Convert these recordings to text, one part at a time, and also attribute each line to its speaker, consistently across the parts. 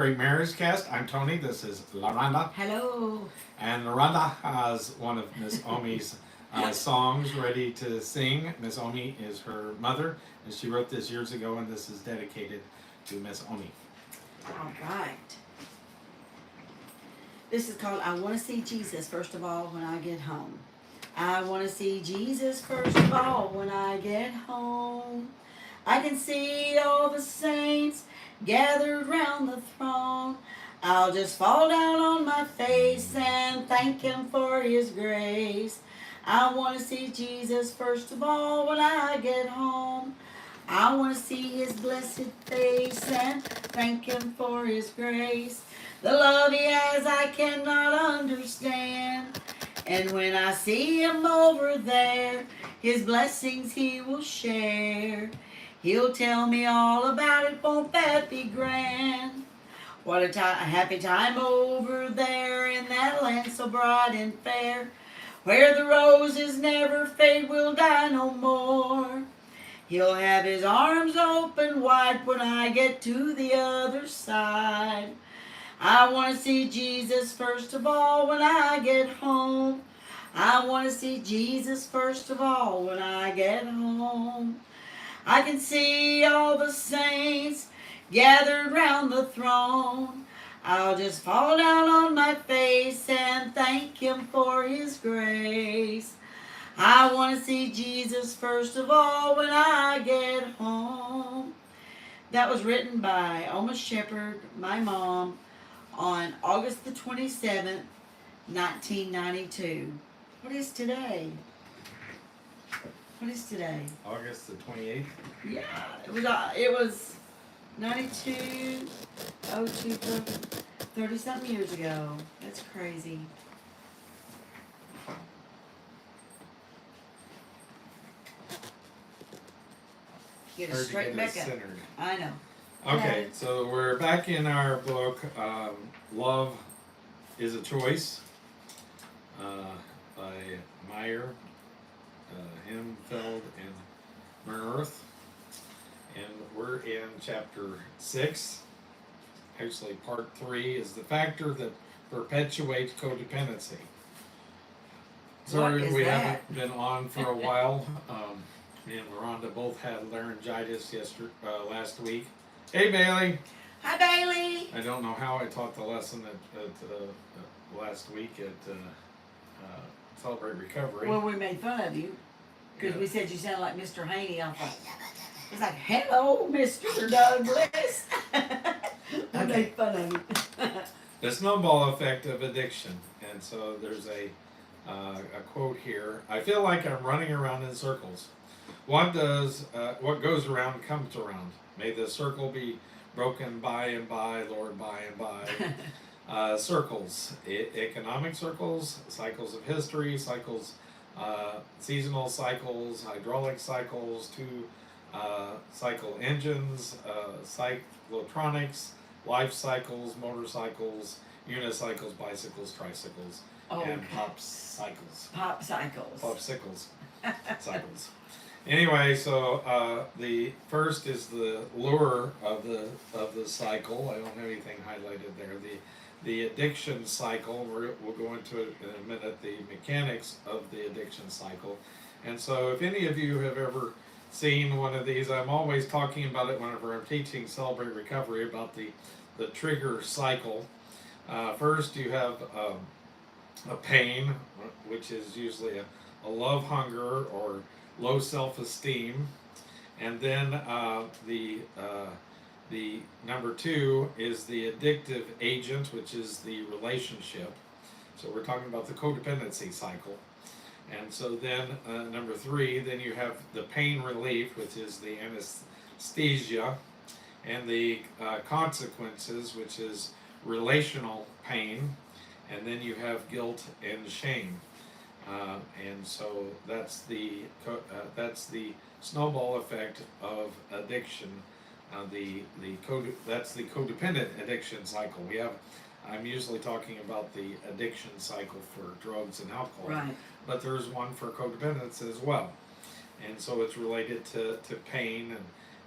Speaker 1: Great Marriage Cast. I'm Tony. This is Loranda.
Speaker 2: Hello.
Speaker 1: And Loranda has one of Miss Omi's songs ready to sing. Miss Omi is her mother, and she wrote this years ago, and this is dedicated to Miss Omi.
Speaker 2: All right. This is called I Want to See Jesus First of All When I Get Home. I want to see Jesus first of all when I get home. I can see all the saints gathered round the throne. I'll just fall down on my face and thank Him for His grace. I want to see Jesus first of all when I get home. I want to see His blessed face and thank Him for His grace. The love He has I cannot understand. And when I see Him over there, His blessings He will share. He'll tell me all about it, won't that be grand? What a happy time over there in that land so bright and fair, where the roses never fade, will die no more. He'll have His arms open wide when I get to the other side. I want to see Jesus first of all when I get home. I want to see Jesus first of all when I get home. I can see all the saints gathered round the throne. I'll just fall down on my face and thank Him for His grace. I want to see Jesus first of all when I get home. That was written by Oma Shepherd, my mom, on August the 27th, 1992. What is today? What is today?
Speaker 1: August the 28th.
Speaker 2: Yeah, it was 92, 02, 30 something years ago. That's crazy. Get it
Speaker 1: Hard to
Speaker 2: straight
Speaker 1: get
Speaker 2: back
Speaker 1: us
Speaker 2: up.
Speaker 1: centered.
Speaker 2: I know.
Speaker 1: Okay, so we're back in our book, Love is a Choice, by Meyer, Hemfeld, and Mernworth. And we're in chapter 6. Actually, part 3 is the factor that perpetuates codependency. Sorry, we haven't been on for a while. Me and Rhonda both had laryngitis last week. Hey, Bailey.
Speaker 2: Hi, Bailey.
Speaker 1: I don't know how I taught the lesson last week at Celebrate Recovery.
Speaker 2: Well, we made fun of you because we said you sounded like Mr. Haney. I thought, it's like, hello, Mr. Douglas. I made fun of you.
Speaker 1: The snowball effect of addiction. And so there's a quote here. I feel like I'm running around in circles. What goes around comes around. May the circle be broken by and by, Lord, by and by. Circles, economic circles, cycles of history, cycles, seasonal cycles, hydraulic cycles, cycle engines, cyclotronics, life cycles, motorcycles, unicycles, bicycles, tricycles, and pop cycles. Popsicles. Cycles. Anyway, so the first is the lure of the cycle. I don't have anything highlighted there. The addiction cycle. We'll go into it in a minute. The mechanics of the addiction cycle. And so, if any of you have ever seen one of these, I'm always talking about it whenever I'm teaching Celebrate Recovery about the trigger cycle. First, you have a pain, which is usually a love hunger or low self-esteem, and then the number 2 is the addictive agent, which is the relationship. So we're talking about the codependency cycle. And so then number 3, then you have the pain relief, which is the anesthesia, and the consequences, which is relational pain, and then you have guilt and shame. And so that's the snowball effect of addiction. That's the codependent addiction cycle. I'm usually talking about the addiction cycle for drugs and alcohol,
Speaker 2: right?
Speaker 1: But there's one for codependence as well, and so it's related to pain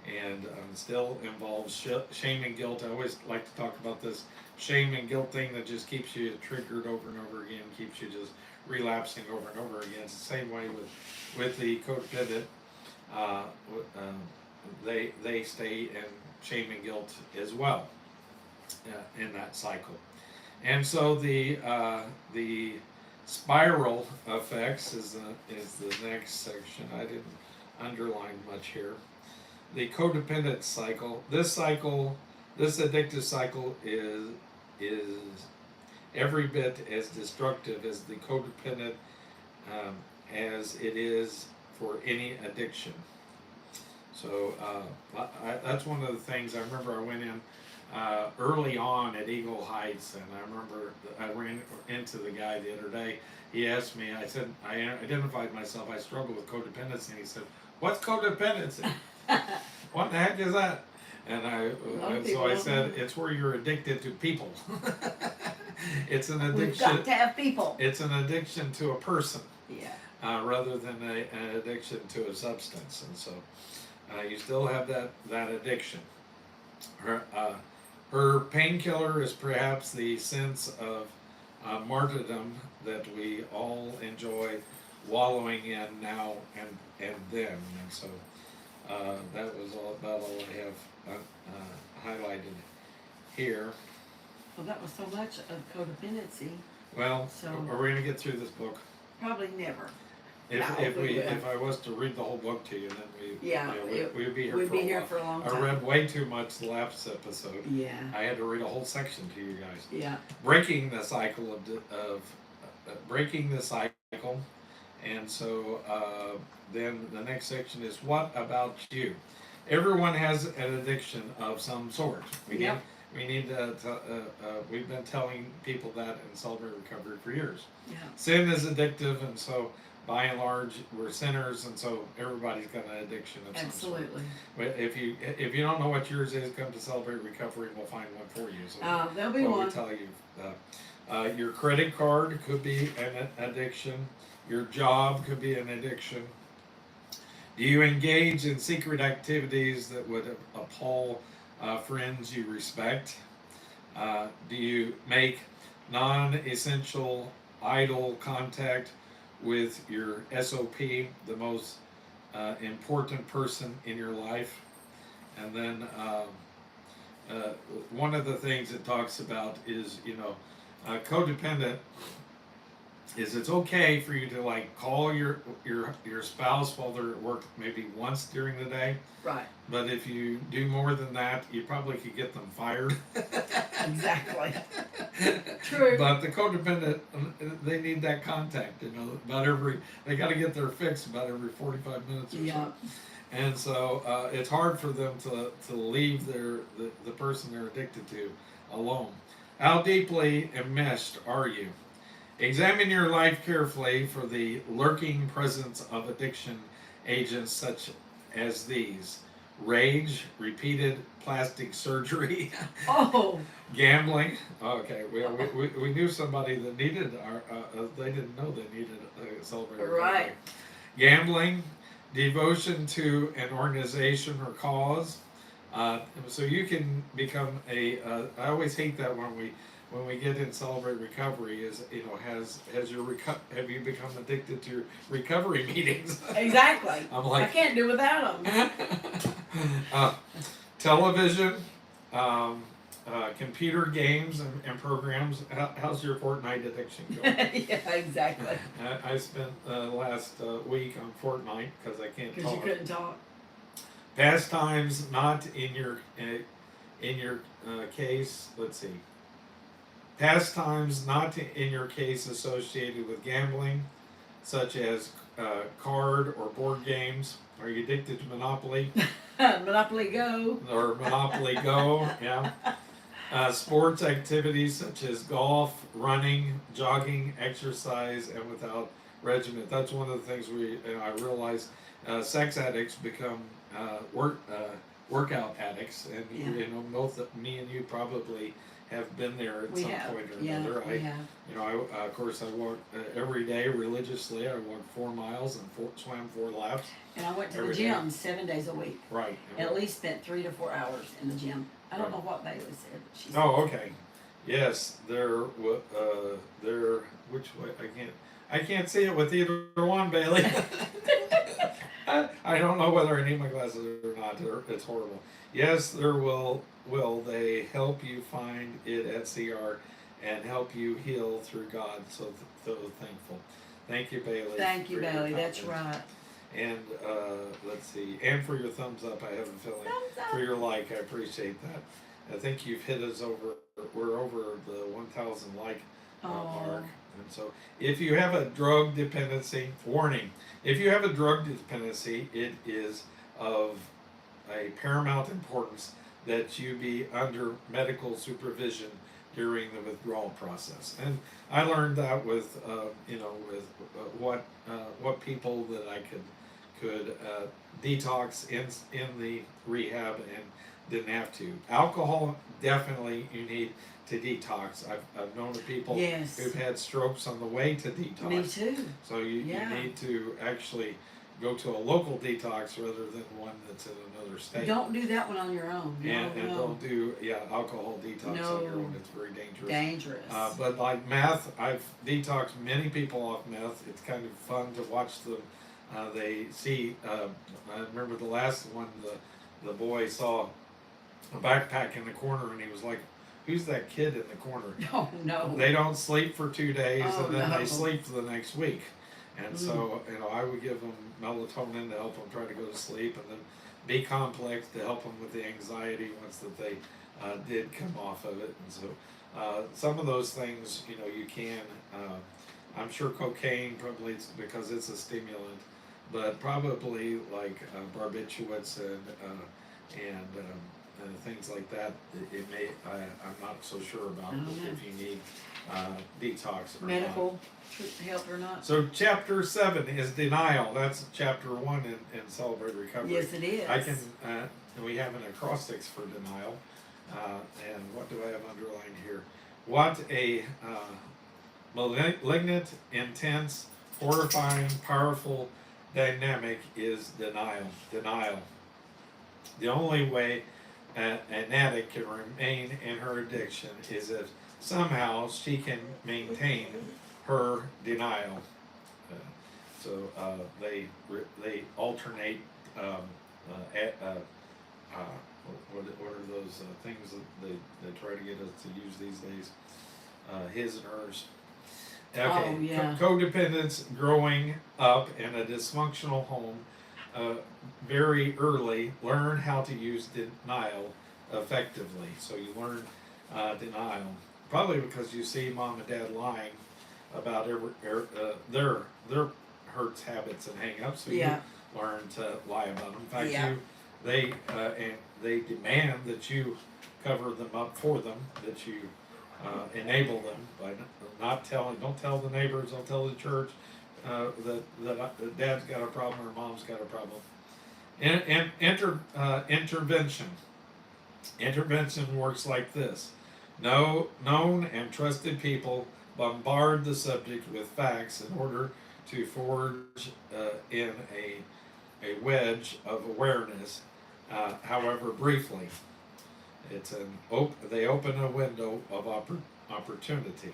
Speaker 1: and still involves shame and guilt. I always like to talk about this shame and guilt thing that just keeps you triggered over and over again, keeps you just relapsing over and over again. It's the same way with the codependent. Uh, they stay in shame and guilt as well in that cycle. And so the spiral effects is the next section. I didn't underline much here. The codependent cycle. This addictive cycle is every bit as destructive as the codependent as it is for any addiction. So that's one of the things I remember. I went in early on at Eagle Heights, and I remember I ran into the guy the other day. He asked me, I said, I identified myself, I struggle with codependency, and he said, "What's codependency?" "What the heck is that?" And so I said, "It's where you're addicted to people." It's an addiction.
Speaker 2: We've got to have people.
Speaker 1: It's an addiction to a person.
Speaker 2: Yeah.
Speaker 1: Rather than an addiction to a substance, and so you still have that addiction. Her painkiller is perhaps the sense of martyrdom that we all enjoy wallowing in now and then, and so that was about all I have highlighted here.
Speaker 2: Well, that was so much of codependency.
Speaker 1: Well,
Speaker 2: So
Speaker 1: are we going to get through this book?
Speaker 2: probably never.
Speaker 1: If
Speaker 2: No,
Speaker 1: if I was to read the whole book to you, then we'd be here
Speaker 2: We'd
Speaker 1: for
Speaker 2: be
Speaker 1: a
Speaker 2: here
Speaker 1: while.
Speaker 2: for a long
Speaker 1: I
Speaker 2: time.
Speaker 1: read way too much the last episode.
Speaker 2: Yeah.
Speaker 1: I had to read a whole section to you guys.
Speaker 2: Yeah.
Speaker 1: Breaking the cycle of breaking the cycle, and so then the next section is what about you? Everyone has an addiction of some sort.
Speaker 2: Yep.
Speaker 1: We need to we've been telling people that in Celebrate Recovery for years.
Speaker 2: Yeah.
Speaker 1: Sin is addictive, and so by and large we're sinners, and so everybody's got an addiction of some sort.
Speaker 2: Absolutely.
Speaker 1: But if you don't know what yours is, come to Celebrate Recovery and we'll find one for you. So
Speaker 2: There'll be one.
Speaker 1: we tell you. Your credit card could be an addiction. Your job could be an addiction. Do you engage in secret activities that would appall friends you respect? Do you make non-essential idle contact with your SOP, the most important person in your life? And then one of the things it talks about is, codependent is it's okay for you to like call your spouse while they're at work maybe once during the day.
Speaker 2: Right.
Speaker 1: But if you do more than that, you probably could get them fired.
Speaker 2: Exactly. True.
Speaker 1: But the codependent, they need that contact, they got to get their fix about every 45 minutes or so. And so it's hard for them to leave the person they're addicted to alone. How deeply enmeshed are you? Examine your life carefully for the lurking presence of addiction agents such as these: rage, repeated plastic surgery, gambling. Okay, we knew somebody that needed they didn't know they needed a celebrator.
Speaker 2: Right.
Speaker 1: Gambling, devotion to an organization or cause. So you can become I always hate that when we get in Celebrate Recovery is, have you become addicted to your recovery meetings?
Speaker 2: Exactly.
Speaker 1: I'm like,
Speaker 2: I can't do without them.
Speaker 1: Television, computer games and programs. How's your Fortnite addiction going?
Speaker 2: Yeah, exactly.
Speaker 1: I spent last week on Fortnite because I can't talk.
Speaker 2: Because you couldn't talk.
Speaker 1: Pastimes not in your case. Let's see. Pastimes not in your case associated with gambling, such as card or board games. Are you addicted to Monopoly?
Speaker 2: Monopoly Go.
Speaker 1: Or Monopoly Go, yeah. Sports activities such as golf, running, jogging, exercise, and without regimen. That's one of the things I realize sex addicts become workout addicts, and both me and you probably have been there at
Speaker 2: We
Speaker 1: some
Speaker 2: have.
Speaker 1: point or
Speaker 2: Yeah,
Speaker 1: another.
Speaker 2: we have.
Speaker 1: Of course, I walk every day religiously. I walk 4 miles and swam 4 laps.
Speaker 2: And I went to the
Speaker 1: Every
Speaker 2: gym 7 days a week.
Speaker 1: Right.
Speaker 2: And at least spent 3 to 4 hours in the gym. I don't
Speaker 1: Right.
Speaker 2: know what Bailey said, but she said.
Speaker 1: Oh, okay. Yes, which way? I can't see it with either one, Bailey. I don't know whether I need my glasses or not. It's horrible. Yes, there will they help you find it at CR and help you heal through God. So thankful. Thank you, Bailey.
Speaker 2: Thank you,
Speaker 1: for your
Speaker 2: Bailey. That's
Speaker 1: comments.
Speaker 2: right.
Speaker 1: And let's see, and for your thumbs up. I have a feeling
Speaker 2: Thumbs up.
Speaker 1: for your like. I appreciate that. I think you've hit us over. We're over the 1,000 like mark. And so, if you have a drug dependency, warning. If you have a drug dependency, it is of a paramount importance that you be under medical supervision during the withdrawal process. And I learned that with what people that I could detox in the rehab and didn't have to. Alcohol, definitely you need to detox. I've known of people
Speaker 2: Yes.
Speaker 1: who've had strokes on the way to detox.
Speaker 2: Me too.
Speaker 1: So you need to actually go to a local detox rather than one that's in another state.
Speaker 2: Don't do that one on your own.
Speaker 1: And don't do alcohol detox on your
Speaker 2: No.
Speaker 1: own. It's very dangerous.
Speaker 2: Dangerous.
Speaker 1: But like meth, I've detoxed many people off meth. It's kind of fun to watch them. They see. I remember the last one. The boy saw a backpack in the corner, and he was like, "Who's that kid in the corner?"
Speaker 2: Oh no.
Speaker 1: They don't sleep for 2 days,
Speaker 2: Oh,
Speaker 1: and then
Speaker 2: no.
Speaker 1: they sleep for the next week. And so, I would give them melatonin to help them try to go to sleep, and then B complex to help them with the anxiety once that they did come off of it. And so, some of those things, you can. I'm sure cocaine probably it's because it's a stimulant, but probably like barbiturates and things like that. It may. I'm not so sure about if you need detox or
Speaker 2: Medical help or not.
Speaker 1: So chapter 7 is denial. That's chapter 1 in Celebrate Recovery.
Speaker 2: Yes, it is.
Speaker 1: I can. We have an acrostics for denial. And what do I have underlined here? What a malignant, intense, horrifying, powerful dynamic is denial. Denial. The only way an addict can remain in her addiction is if somehow she can maintain her denial. They alternate. What are those things that they try to get us to use these days? His and hers. Okay.
Speaker 2: Oh, yeah.
Speaker 1: Codependence growing up in a dysfunctional home. Very early, learn how to use denial effectively. So you learn denial, probably because you see mom and dad lying about their hurts, habits, and hang-ups. So you learn to lie about them. In fact, they demand that you cover them up for them, that you enable them by not telling. Don't tell the neighbors. Don't tell the church. That dad's got a problem or mom's got a problem. Intervention. Intervention works like this. Known and trusted people bombard the subject with facts in order to forge in a wedge of awareness, however briefly. They open a window of opportunity.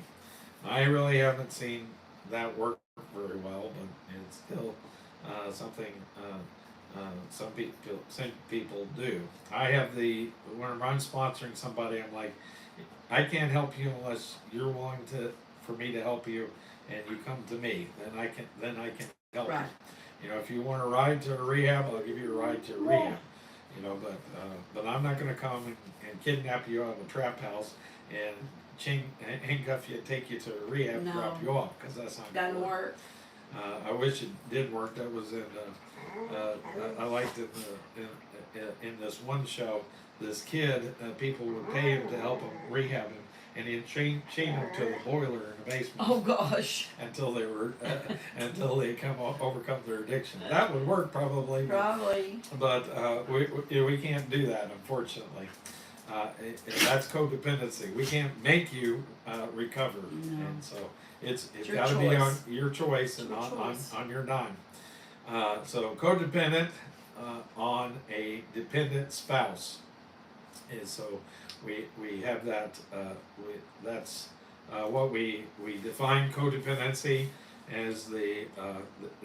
Speaker 1: I really haven't seen that work very well, but it's still something some people do. I have when I'm sponsoring somebody, I'm like, I can't help you unless you're willing for me to help you, and you come to me. Then I can help you. If you want a ride to a rehab, I'll give you a ride to a rehab. But I'm not going to come and kidnap you out of a trap house and handcuff you and take you to a rehab and drop you off, because that's not going to work. I wish it did work. That was I liked it in this one show. This kid, people would pay him to help him rehab him, and he'd chain him to the boiler in the basement.
Speaker 2: Oh gosh!
Speaker 1: Until they overcome their addiction. That would work probably.
Speaker 2: Probably.
Speaker 1: But we can't do that, unfortunately. That's codependency. We can't make you recover,
Speaker 2: No.
Speaker 1: and so it's
Speaker 2: your
Speaker 1: got to be on
Speaker 2: choice.
Speaker 1: your choice and
Speaker 2: Your choice.
Speaker 1: on your dime. So codependent on a dependent spouse, and so we have that. That's what we define codependency as they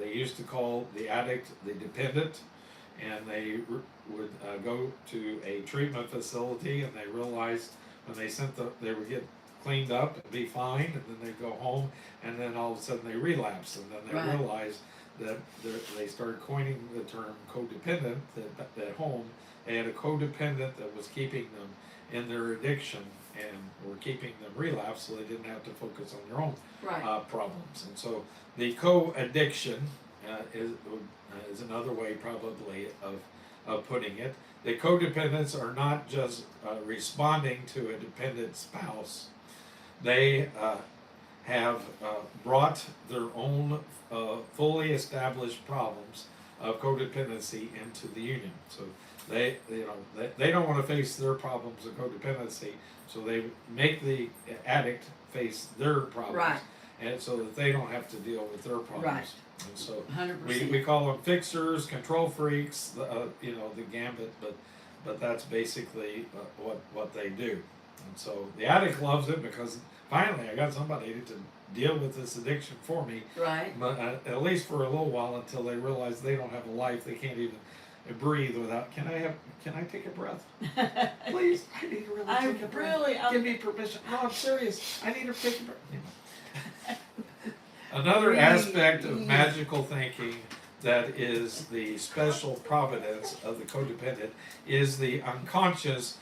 Speaker 1: used to call the addict the dependent, and they would go to a treatment facility, and they realized when they would get cleaned up and be fine, and then they go home, and then all of a sudden they relapse, and then they
Speaker 2: Right.
Speaker 1: realize that they started coining the term codependent, that at home they had a codependent that was keeping them in their addiction and were keeping them relapse, so they didn't have to focus on their own
Speaker 2: Right.
Speaker 1: problems. And so the co-addiction is another way probably of putting it. The codependents are not just responding to a dependent spouse. They have brought their own fully established problems of codependency into the union. So they don't want to face their problems of codependency, so they make the addict face their problems,
Speaker 2: Right.
Speaker 1: and so that they don't have to deal with their problems.
Speaker 2: Right.
Speaker 1: And so
Speaker 2: 100%.
Speaker 1: we call them fixers, control freaks, the gambit, but that's basically what they do. And so the addict loves it because finally I got somebody to deal with this addiction for me,
Speaker 2: Right.
Speaker 1: but at least for a little while until they realize they don't have a life, they can't even breathe without. Can I take a breath, please? I need to really take a breath. Give me permission. No, I'm serious. I need to take a breath. Another
Speaker 2: Breathe.
Speaker 1: aspect of magical thinking that is the special providence of the codependent is the unconscious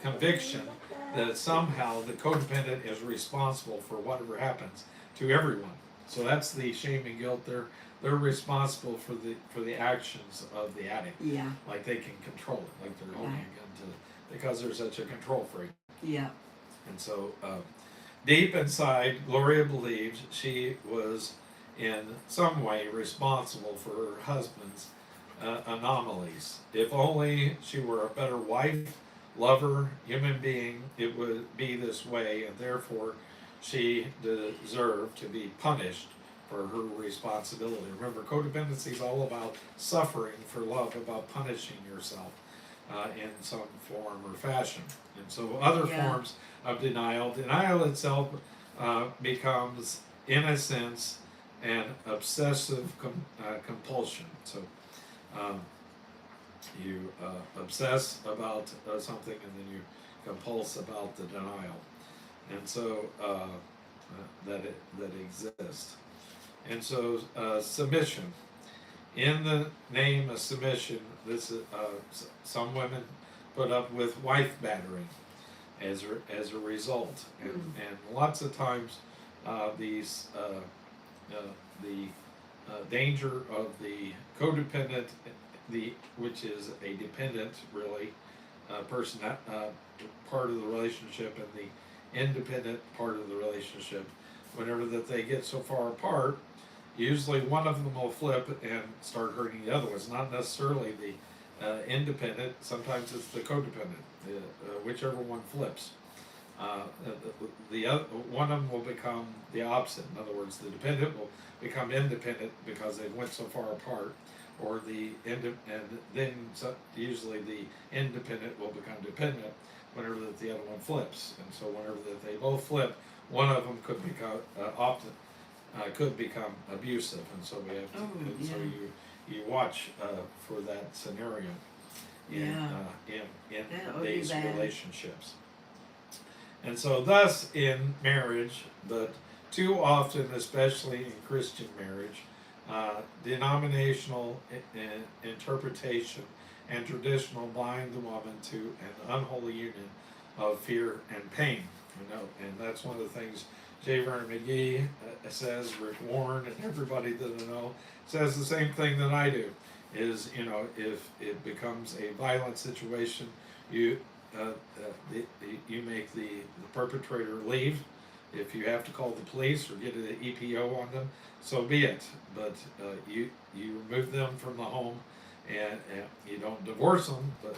Speaker 1: conviction that somehow the codependent is responsible for whatever happens to everyone. So that's the shame and guilt. They're responsible for the actions of the addict.
Speaker 2: Yeah.
Speaker 1: Like they can control it, like they're holding
Speaker 2: Right.
Speaker 1: a gun to, because they're such a control freak.
Speaker 2: Yeah.
Speaker 1: And so, deep inside, Gloria believes she was in some way responsible for her husband's anomalies. If only she were a better wife, lover, human being, it would be this way, and therefore she deserved to be punished for her responsibility. Remember, codependency is all about suffering for love, about punishing yourself in some form or fashion. And so other
Speaker 2: Yeah.
Speaker 1: forms of denial itself becomes, in a sense, an obsessive compulsion. So you obsess about something, and then you compulse about the denial, and so that exists. And so submission. In the name of submission, this is, some women put up with wife battering as a result, and lots of times the danger of the codependent, which is a dependent really person, part of the relationship, and the independent part of the relationship, whenever that they get so far apart, usually one of them will flip and start hurting the other one. It's not necessarily the independent, sometimes it's the codependent, whichever one flips. The other, one of them will become the opposite. In other words, the dependent will become independent because they went so far apart, or and then usually the independent will become dependent whenever that the other one flips. And so whenever that they both flip, one of them could become could become abusive, and so we have to. So you watch for that scenario in these relationships. And so thus in marriage, but too often, especially in Christian marriage, denominational interpretation and traditional bind the woman to an unholy union of fear and pain. And that's one of the things J. Vernon McGee says, Rick Warren, and everybody that I know says the same thing that I do. Is if it becomes a violent situation, you make the perpetrator leave. If you have to call the police or get an EPO on them, so be it. But you remove them from the home, and you don't divorce them, but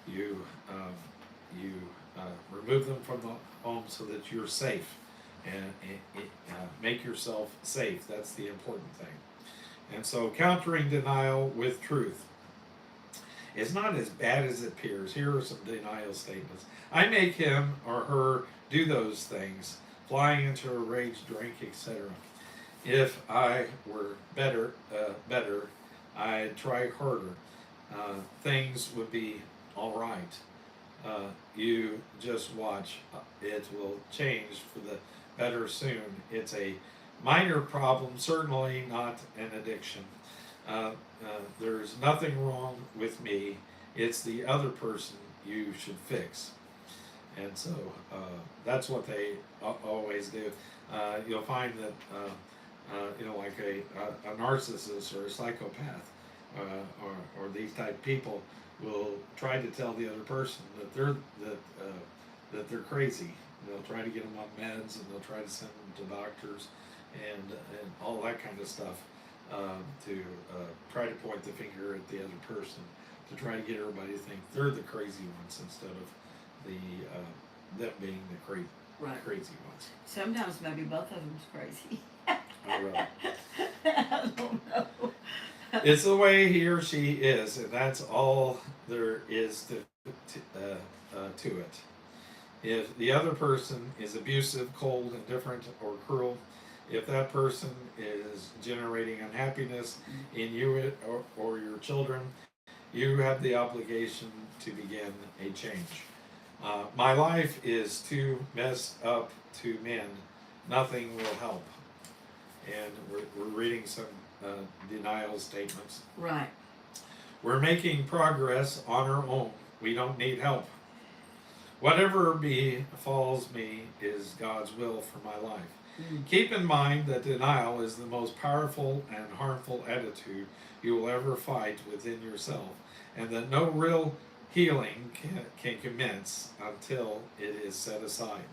Speaker 1: you you remove them from the home so that you're safe, and make yourself safe. That's the important thing. And so, countering denial with truth is not as bad as it appears. Here are some denial statements. I make him or her do those things, flying into a rage, drink, etc. If I were better, I'd try harder. Things would be all right. You just watch. It will change for the better soon. It's a minor problem, certainly not an addiction. There's nothing wrong with me. It's the other person you should fix. And so that's what they always do. You'll find that, like a narcissist or a psychopath or these type people will try to tell the other person that they're crazy. They'll try to get them on meds, and they'll try to send them to doctors and all that kind of stuff to try to point the finger at the other person, to try to get everybody to think they're the crazy ones instead of them being the crazy ones.
Speaker 2: Sometimes maybe both of them's crazy.
Speaker 1: Right.
Speaker 2: I don't know.
Speaker 1: It's the way he or she is, and that's all there is to it. If the other person is abusive, cold, indifferent, or cruel, if that person is generating unhappiness in you or your children, you have the obligation to begin a change. My life is too messed up to mend. Nothing will help. And we're reading some denial statements.
Speaker 2: Right.
Speaker 1: We're making progress on our own. We don't need help. Whatever befalls me is God's will for my life. Keep in mind that denial is the most powerful and harmful attitude you will ever fight within yourself, and that no real healing can commence until it is set aside.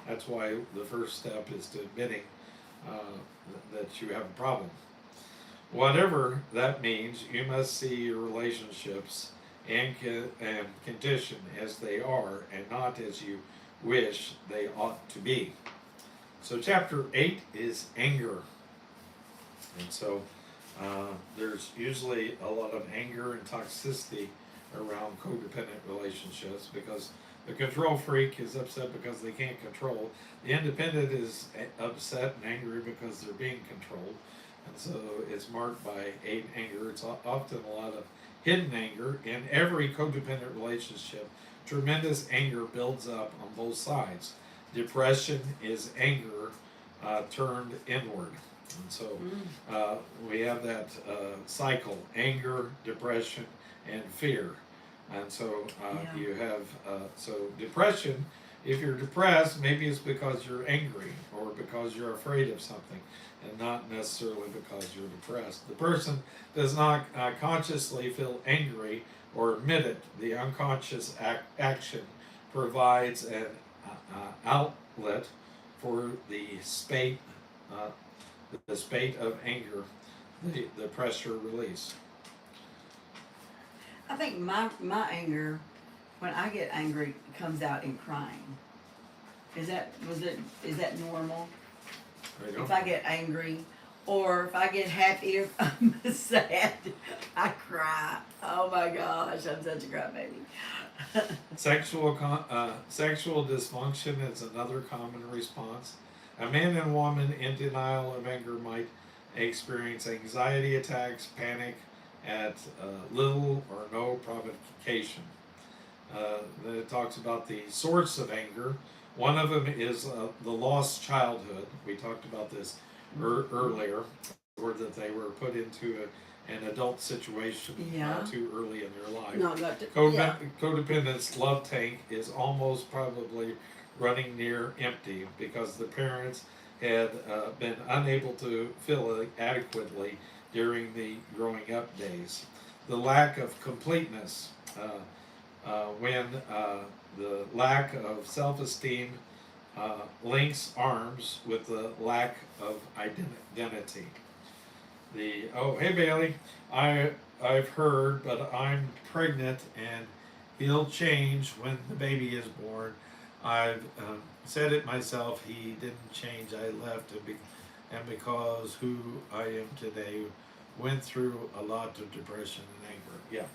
Speaker 1: That's why the first step is to admitting that you have a problem. Whatever that means, you must see your relationships and condition as they are, and not as you wish they ought to be. So chapter 8 is anger. And so there's usually a lot of anger and toxicity around codependent relationships, because the control freak is upset because they can't control. The independent is upset and angry because they're being controlled. And so it's marked by anger. It's often a lot of hidden anger. In every codependent relationship, tremendous anger builds up on both sides. Depression is anger turned inward. And so we have that cycle: anger, depression, and fear. And so you have, so depression, if you're depressed, maybe it's because you're angry or because you're afraid of something, and not necessarily because you're depressed. The person does not consciously feel angry or admit it. The unconscious action provides an outlet for the spate of anger, the pressure release.
Speaker 2: I think my anger, when I get angry, comes out in crying. Is that normal?
Speaker 1: There you go.
Speaker 2: If I get angry, or if I get happy, or if I'm sad, I cry. Oh my gosh, I'm such a crybaby.
Speaker 1: Sexual dysfunction is another common response. A man and woman in denial of anger might experience anxiety attacks, panic at little or no provocation. Then it talks about the source of anger. One of them is the lost childhood. We talked about this earlier, or that they were put into an adult situation too early in their life.
Speaker 2: No,
Speaker 1: Codependent's love tank is almost probably running near empty because the parents had been unable to fill it adequately during the growing up days. The lack of completeness, when the lack of self-esteem links arms with the lack of identity. Hey Bailey, I I've heard, but I'm pregnant and he'll change when the baby is born. I've said it myself. He didn't change. I left, and because who I am today, went through a lot of depression and anger. Yeah,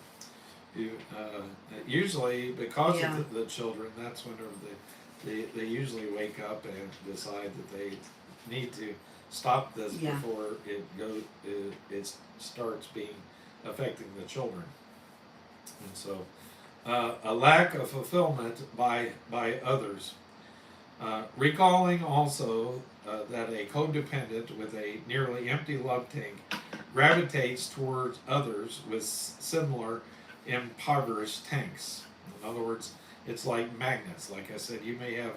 Speaker 1: usually because
Speaker 2: Yeah.
Speaker 1: of the children, that's when they usually wake up and decide that they need to stop this
Speaker 2: Yeah.
Speaker 1: before it starts being affecting the children. And so a lack of fulfillment by others. Recalling also that a codependent with a nearly empty love tank gravitates towards others with similar impoverished tanks. In other words, it's like magnets. Like I said, you may have,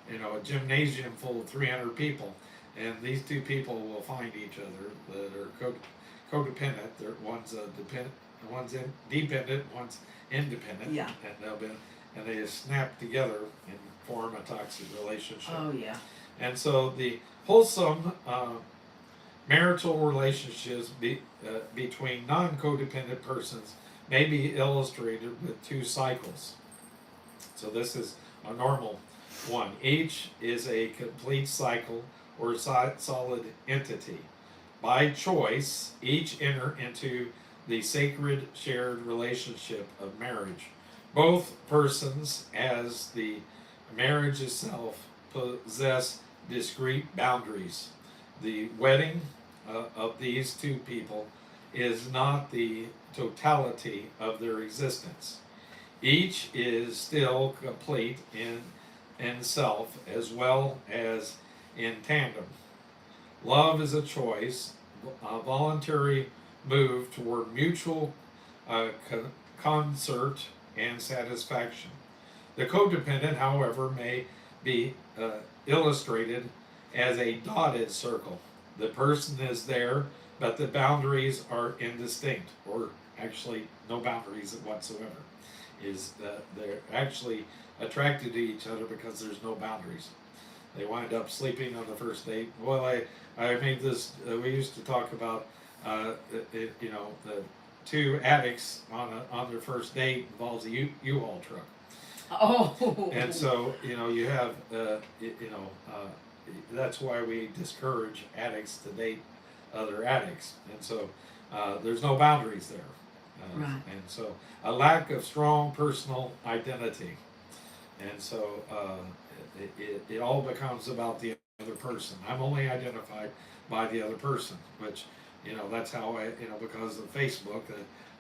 Speaker 1: a gymnasium full of 300 people, and these two people will find each other that are codependent. One's dependent, one's independent,
Speaker 2: Yeah.
Speaker 1: and they snap together and form a toxic relationship.
Speaker 2: Oh yeah.
Speaker 1: And so the wholesome marital relationships between non-codependent persons may be illustrated with two cycles. So this is a normal one. Each is a complete cycle or solid entity. By choice, each enter into the sacred shared relationship of marriage. Both persons, as the marriage itself, possess discrete boundaries. The wedding of these two people is not the totality of their existence. Each is still complete in self as well as in tandem. Love is a choice, a voluntary move toward mutual concert and satisfaction. The codependent, however, may be illustrated as a dotted circle. The person is there, but the boundaries are indistinct, or actually no boundaries whatsoever. They're actually attracted to each other because there's no boundaries. They wind up sleeping on the first date. Well, I made this. We used to talk about, the two addicts on their first date involves a U-Haul truck.
Speaker 2: Oh.
Speaker 1: And so you have that's why we discourage addicts to date other addicts, and so there's no boundaries there.
Speaker 2: Right.
Speaker 1: And so a lack of strong personal identity, and so it all becomes about the other person. I'm only identified by the other person, which that's how because of Facebook.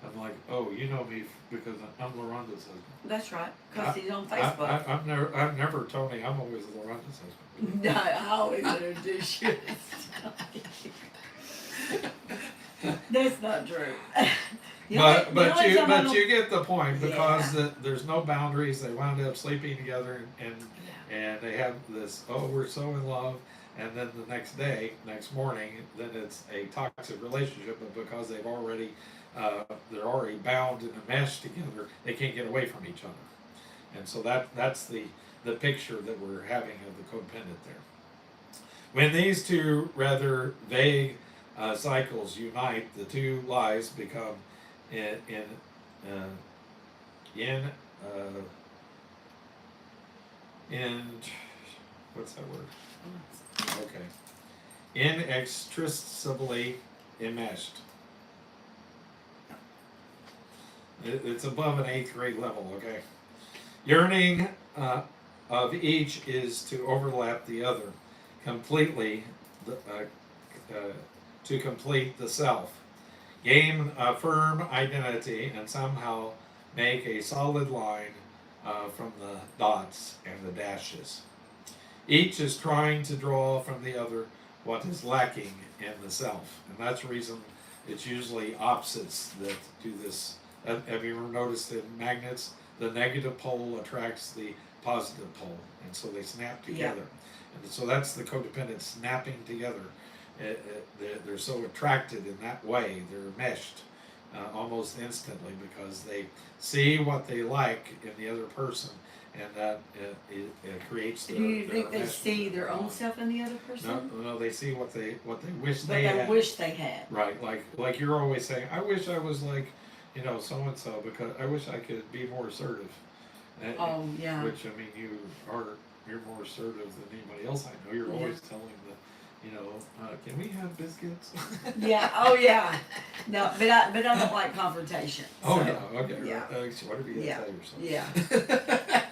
Speaker 1: I'm like, oh, you know me because I'm Lorenzo's husband.
Speaker 2: That's right. Because he's on Facebook.
Speaker 1: I'm never Tony. I'm always Lorenzo's husband.
Speaker 2: No, I always introduce you. That's not true.
Speaker 1: But you get the point because there's no boundaries. They wound up sleeping together and they have this. Oh, we're so in love. And then the next morning, then it's a toxic relationship. But because they're already bound in a mesh together, they can't get away from each other. And so that's the picture that we're having of the codependent there. When these two rather vague cycles unite, the two lives become in what's that word? Okay. Inextricably enmeshed. It's above an 8th grade level, okay? Yearning of each is to overlap the other completely, to complete the self. Gain a firm identity and somehow make a solid line from the dots and the dashes. Each is trying to draw from the other what is lacking in the self. And that's the reason it's usually opposites that do this. Have you ever noticed in magnets, the negative pole attracts the positive pole, and so they snap together. And so that's the codependent snapping together. They're so attracted in that way. They're meshed almost instantly because they see what they like in the other person, and that it creates.
Speaker 2: Do you think they
Speaker 1: enmeshment
Speaker 2: see
Speaker 1: and
Speaker 2: their own
Speaker 1: bond.
Speaker 2: self in the other person?
Speaker 1: No, they see what they wish
Speaker 2: But
Speaker 1: they
Speaker 2: they
Speaker 1: had.
Speaker 2: wish they had.
Speaker 1: Right, like you're always saying, I wish I was like, so and so, because I wish I could be more assertive. And-
Speaker 2: Oh yeah.
Speaker 1: Which I mean, you're more assertive than anybody else I know. You're
Speaker 2: Yeah.
Speaker 1: always telling can we have biscuits?
Speaker 2: Yeah. Oh yeah. No, but I don't like confrontation.
Speaker 1: Oh
Speaker 2: so,
Speaker 1: yeah, okay.
Speaker 2: Yeah.
Speaker 1: Whatever you
Speaker 2: Yeah.
Speaker 1: tell yourself.
Speaker 2: Yeah.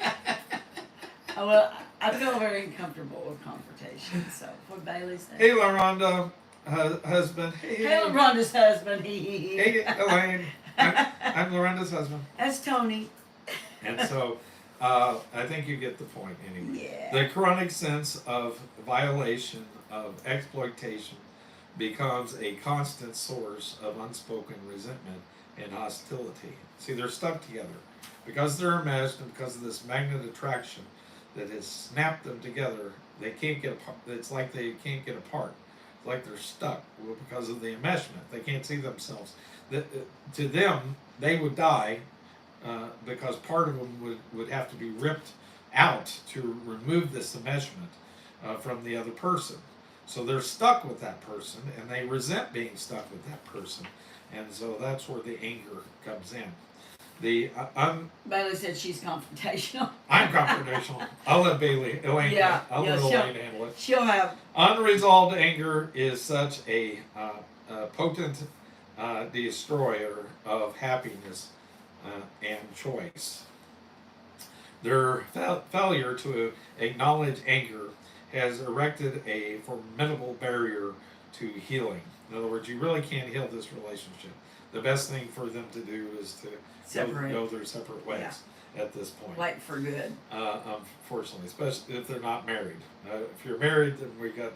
Speaker 2: Well, I feel very uncomfortable with confrontation. So what Bailey said.
Speaker 1: Hey, LaRonda, husband. Hey,
Speaker 2: Hey, Rhonda's husband.
Speaker 1: Hey, Elaine. I'm Lorenda's husband.
Speaker 2: That's Tony.
Speaker 1: And so, I think you get the point anyway.
Speaker 2: Yeah.
Speaker 1: The chronic sense of violation, of exploitation, becomes a constant source of unspoken resentment and hostility. See, they're stuck together. Because they're enmeshed and because of this magnet attraction that has snapped them together, they can't get apart. It's like they can't get apart. It's like they're stuck because of the enmeshment. They can't see themselves. To them, they would die because part of them would have to be ripped out to remove this enmeshment from the other person. So they're stuck with that person, and they resent being stuck with that person, and so that's where the anger comes in.
Speaker 2: Bailey said she's confrontational.
Speaker 1: I'm confrontational. I'll let Elaine.
Speaker 2: Yeah,
Speaker 1: I'll let
Speaker 2: she'll-
Speaker 1: Elaine handle it.
Speaker 2: She'll have.
Speaker 1: Unresolved anger is such a potent destroyer of happiness and choice. Their failure to acknowledge anger has erected a formidable barrier to healing. In other words, you really can't heal this relationship. The best thing for them to do is to
Speaker 2: Separate.
Speaker 1: go their separate ways at this point.
Speaker 2: Like for good.
Speaker 1: Unfortunately, especially if they're not married. If you're married, then we've got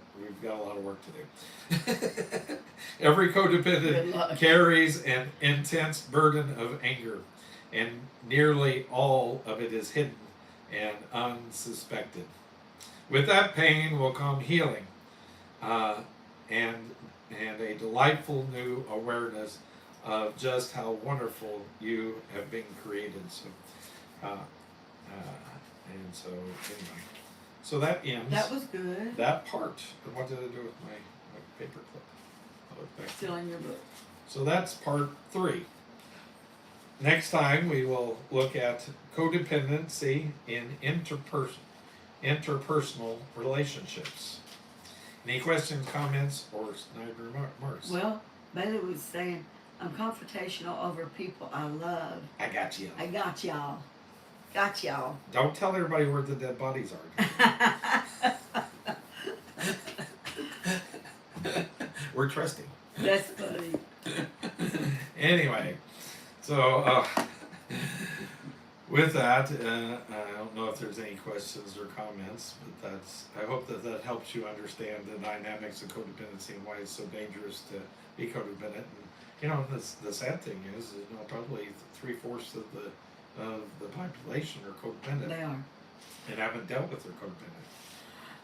Speaker 1: a lot of work to do. Every
Speaker 2: Good
Speaker 1: codependent
Speaker 2: luck.
Speaker 1: carries an intense burden of anger, and nearly all of it is hidden and unsuspected. With that pain will come healing, and a delightful new awareness of just how wonderful you have been created. So, and so anyway, so that ends
Speaker 2: That was good.
Speaker 1: that part. And what did I do with my paper clip? I'll look back.
Speaker 2: Still in your book.
Speaker 1: So that's part 3. Next time we will look at codependency in interpersonal relationships. Any questions, comments, or snide remarks?
Speaker 2: Well, Bailey was saying, I'm confrontational over people I love.
Speaker 1: I got you.
Speaker 2: I got y'all. Got y'all.
Speaker 1: Don't tell everybody where the dead bodies are. We're trusting.
Speaker 2: That's funny.
Speaker 1: Anyway, so with that, I don't know if there's any questions or comments, but I hope that helps you understand the dynamics of codependency and why it's so dangerous to be codependent. And the sad thing is probably 3/4 of the population are codependent
Speaker 2: They are.
Speaker 1: and haven't dealt with their codependent.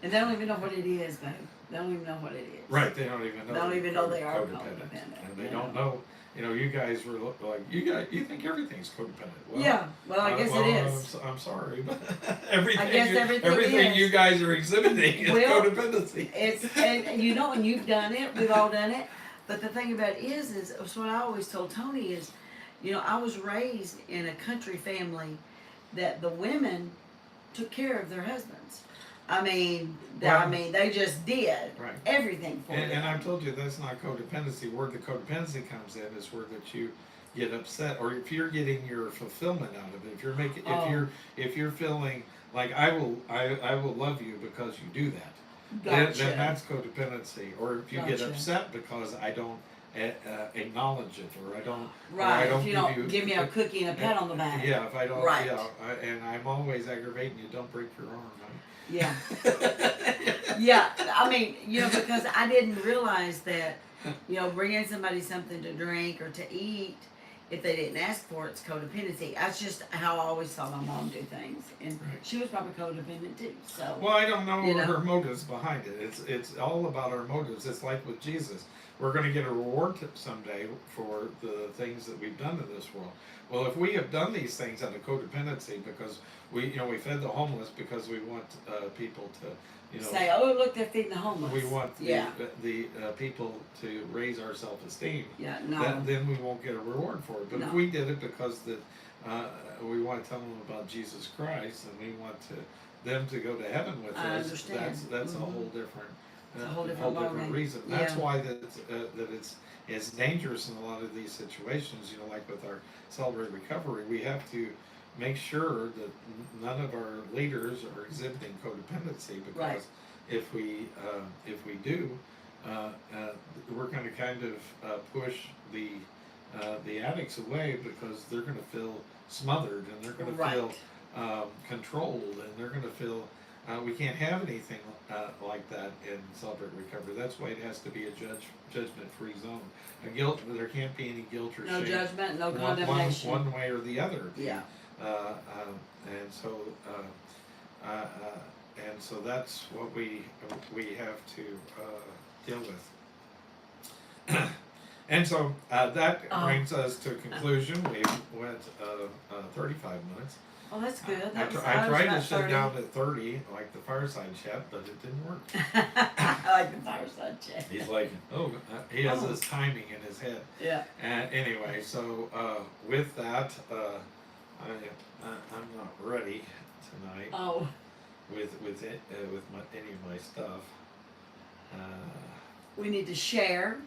Speaker 2: And they don't even know what it is, babe. They don't even know what it is.
Speaker 1: Right, they don't even know.
Speaker 2: Don't even know they are
Speaker 1: codependent,
Speaker 2: codependent,
Speaker 1: and they
Speaker 2: yeah.
Speaker 1: don't know. You guys were like you think everything's codependent. Well,
Speaker 2: Yeah, well, I guess it is.
Speaker 1: I'm sorry, but everything.
Speaker 2: I guess everything is.
Speaker 1: you guys are exhibiting is
Speaker 2: Well,
Speaker 1: codependency.
Speaker 2: And and you've done it, we've all done it. But the thing about it is what I always told Tony is, I was raised in a country family that the women took care of their husbands. They just did
Speaker 1: Right.
Speaker 2: everything for them.
Speaker 1: And I've told you that's not codependency. Where the codependency comes in is where that you get upset, or if you're getting your fulfillment out of it. If you're making, if you're feeling like I will love you because you do that.
Speaker 2: Gotcha.
Speaker 1: Then that's codependency. Or if you get
Speaker 2: Gotcha.
Speaker 1: upset because I don't acknowledge it, or I don't.
Speaker 2: Right.
Speaker 1: Or I don't
Speaker 2: if you don't give me a cookie and a pat on the back.
Speaker 1: Yeah, if I don't.
Speaker 2: Right.
Speaker 1: Yeah, and I'm always aggravating you. Don't break your arm.
Speaker 2: Yeah. Yeah. Because I didn't realize that, bringing somebody something to drink or to eat if they didn't ask for it, it's codependency. That's just how I always saw my mom do things, and
Speaker 1: Right.
Speaker 2: she was probably codependent too. So
Speaker 1: Well, I don't know
Speaker 2: You know.
Speaker 1: her motives behind it. It's all about our motives. It's like with Jesus. We're going to get a reward someday for the things that we've done in this world. Well, if we have done these things out of codependency because we fed the homeless because we want people to
Speaker 2: say, oh look, they're feeding the homeless.
Speaker 1: we want
Speaker 2: yeah,
Speaker 1: the people to raise our self-esteem.
Speaker 2: yeah, no,
Speaker 1: Then we won't get a reward for it. But if
Speaker 2: No.
Speaker 1: we did it because we want to tell them about Jesus Christ and we want them to go to heaven with
Speaker 2: I
Speaker 1: us,
Speaker 2: understand.
Speaker 1: that's a
Speaker 2: Mhm.
Speaker 1: whole different
Speaker 2: It's a whole different ballgame.
Speaker 1: reason. That's
Speaker 2: Yeah.
Speaker 1: why that it's dangerous in a lot of these situations. Like with our Celebrate Recovery, we have to make sure that none of our leaders are exhibiting codependency, because
Speaker 2: Right.
Speaker 1: if we do, we're going to kind of push the addicts away, because they're going to feel smothered, and they're going to
Speaker 2: Right.
Speaker 1: feel controlled, and they're going to feel we can't have anything like that in Celebrate Recovery. That's why it has to be a judgment-free zone. There can't be any guilt or
Speaker 2: no
Speaker 1: shame.
Speaker 2: judgment, no condemnation.
Speaker 1: One way or the other.
Speaker 2: Yeah.
Speaker 1: And so that's what we have to deal with. And so that brings us to a conclusion. We went 35 minutes.
Speaker 2: Oh, that's good.
Speaker 1: I
Speaker 2: That was,
Speaker 1: tried to
Speaker 2: about
Speaker 1: sit
Speaker 2: 30.
Speaker 1: down at 30, like the fireside chat, but it didn't work.
Speaker 2: I like the fireside chat.
Speaker 1: He's like, he has
Speaker 2: Oh.
Speaker 1: this timing in his head.
Speaker 2: Yeah.
Speaker 1: Anyway, so with that, I'm not ready tonight
Speaker 2: Oh,
Speaker 1: with any of my stuff.
Speaker 2: we need to share.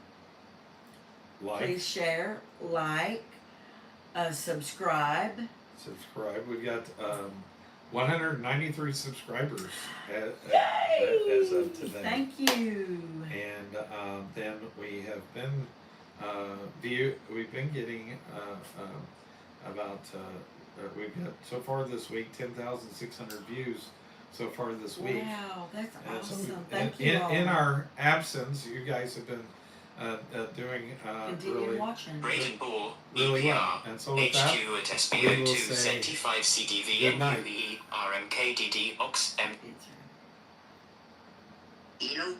Speaker 1: Like,
Speaker 2: Please share, like, subscribe.
Speaker 1: subscribe. We've got 193 subscribers
Speaker 2: Yay!
Speaker 1: as of today.
Speaker 2: Thank you.
Speaker 1: And then we have been we've been getting about we've got so far this week 10,600 views so far this week.
Speaker 2: Wow, that's
Speaker 1: And so
Speaker 2: awesome. Thank you all.
Speaker 1: in our absence, you guys have been doing
Speaker 2: Continue
Speaker 1: really
Speaker 2: watching.
Speaker 3: Rated Ball,
Speaker 1: really well.
Speaker 3: EPR,
Speaker 1: And so with that,
Speaker 3: HQ at
Speaker 1: we
Speaker 3: SBO
Speaker 1: will
Speaker 3: 2
Speaker 1: say
Speaker 3: ZT5 CDV
Speaker 1: good night.
Speaker 3: MUE RMKDD OX M.
Speaker 2: It's-
Speaker 3: You know,